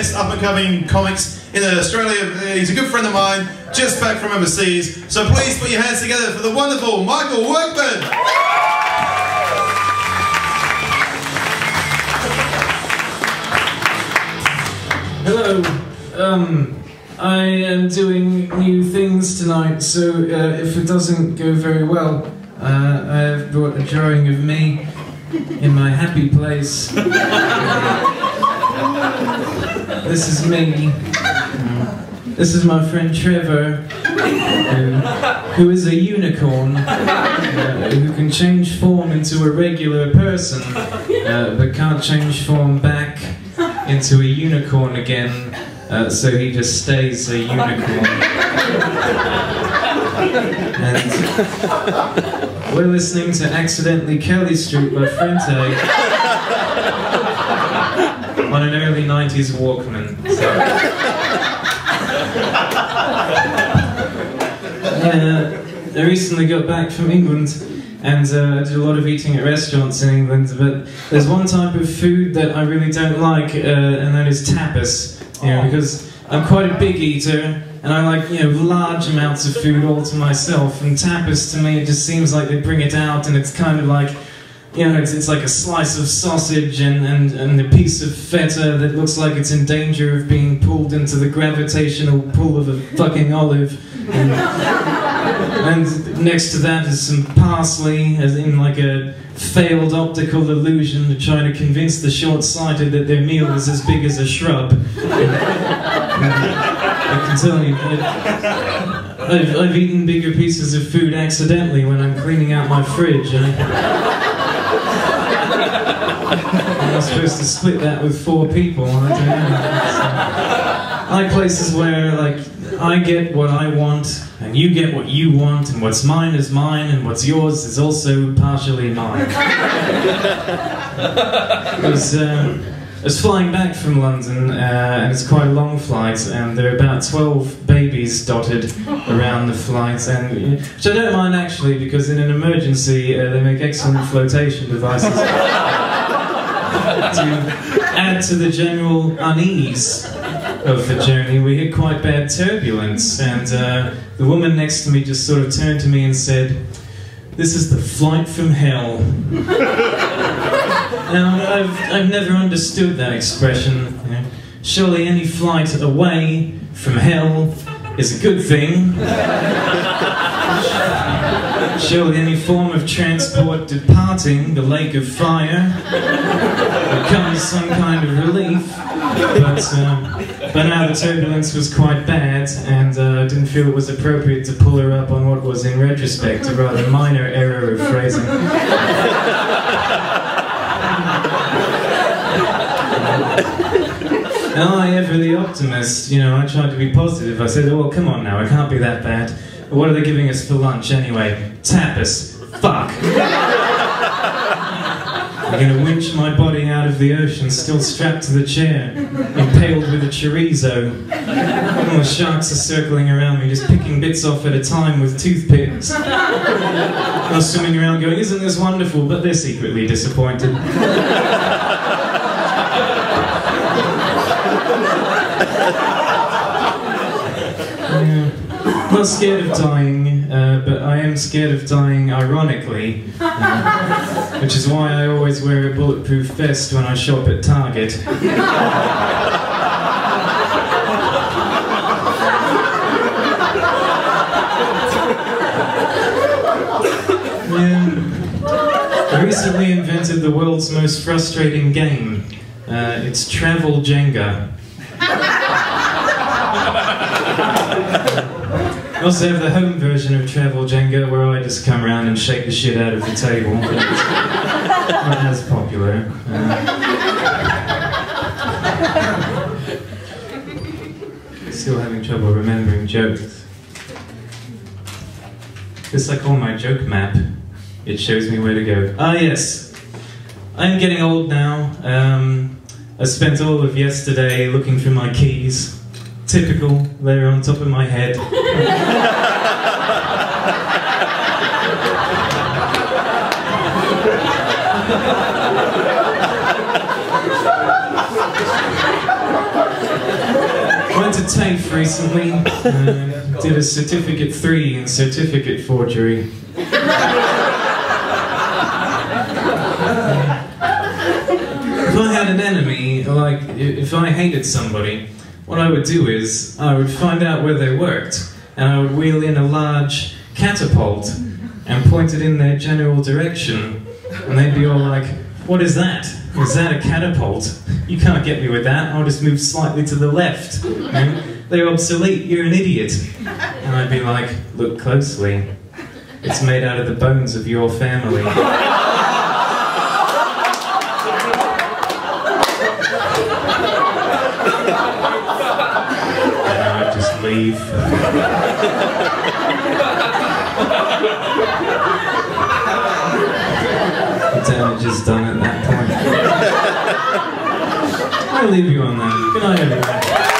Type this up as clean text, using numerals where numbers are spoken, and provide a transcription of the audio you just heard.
best up-and-coming comics in Australia. He's a good friend of mine, just back from overseas. So please put your hands together for the wonderful Michael Workman. Hello. I am doing new things tonight, so if it doesn't go very well, I have brought a drawing of me in my happy place. This is me. This is my friend Trevor, who is a unicorn, who can change form into a regular person, but can't change form back into a unicorn again, so he just stays a unicorn. And we're listening to Accidentally Kelly Street by Frente on an early 90s Workman. So. I recently got back from England, and I did a lot of eating at restaurants in England, but there's one type of food that I really don't like, and that is tapas. You know, because I'm quite a big eater, and I like, you know, large amounts of food all to myself, and tapas to me, it just seems like they bring it out, and it's kind of like, you know, it's like a slice of sausage and a piece of feta that looks like it's in danger of being pulled into the gravitational pull of a fucking olive. And next to that is some parsley, as in like a failed optical illusion to try to convince the short-sighted that their meal is as big as a shrub. I can tell you, I've eaten bigger pieces of food accidentally when I'm cleaning out my fridge. I'm supposed to split that with 4 people. I don't know. I like places where, like, I get what I want, and you get what you want, and what's mine is mine, and what's yours is also partially mine. I was flying back from London, and it's quite a long flight, and there are about 12 babies dotted around the flight, and which I don't mind actually, because in an emergency they make excellent flotation devices to add to the general unease of the journey. We hit quite bad turbulence, and the woman next to me just sort of turned to me and said, "This is the flight from hell." Now, I've never understood that expression. You know, surely any flight away from hell is a good thing. Surely any form of transport departing the lake of fire becomes some kind of relief. But now the turbulence was quite bad, and I didn't feel it was appropriate to pull her up on what was, in retrospect, a rather minor error of phrasing. Am I ever the optimist? You know, I tried to be positive. I said, "Oh, come on now, it can't be that bad. What are they giving us for lunch anyway? Tapas. Fuck." I'm gonna winch my body out of the ocean, still strapped to the chair, impaled with a chorizo. All the sharks are circling around me, just picking bits off at a time with toothpicks. They're swimming around going, "Isn't this wonderful?" But they're secretly disappointed. I'm not scared of dying, but I am scared of dying ironically, which is why I always wear a bulletproof vest when I shop at Target. I recently invented the world's most frustrating game. It's Travel Jenga. I also have the home version of Travel Jenga, where I just come around and shake the shit out of the table. But it's not as popular. Still having trouble remembering jokes. This I call my joke map. It shows me where to go. Ah yes, I'm getting old now. I spent all of yesterday looking for my keys. Typical, they're on top of my head. TAFE recently. Did a Certificate 3 in certificate forgery. If I had an enemy, like if I hated somebody, what I would do is I would find out where they worked, and I would wheel in a large catapult and point it in their general direction, and they'd be all like, "What is that? Is that a catapult? You can't get me with that. I'll just move slightly to the left. You know, they're obsolete, you're an idiot." And I'd be like, "Look closely. It's made out of the bones of your family." And I'd just leave. The damage is done at that point. I'll leave you on that. Good night, everyone.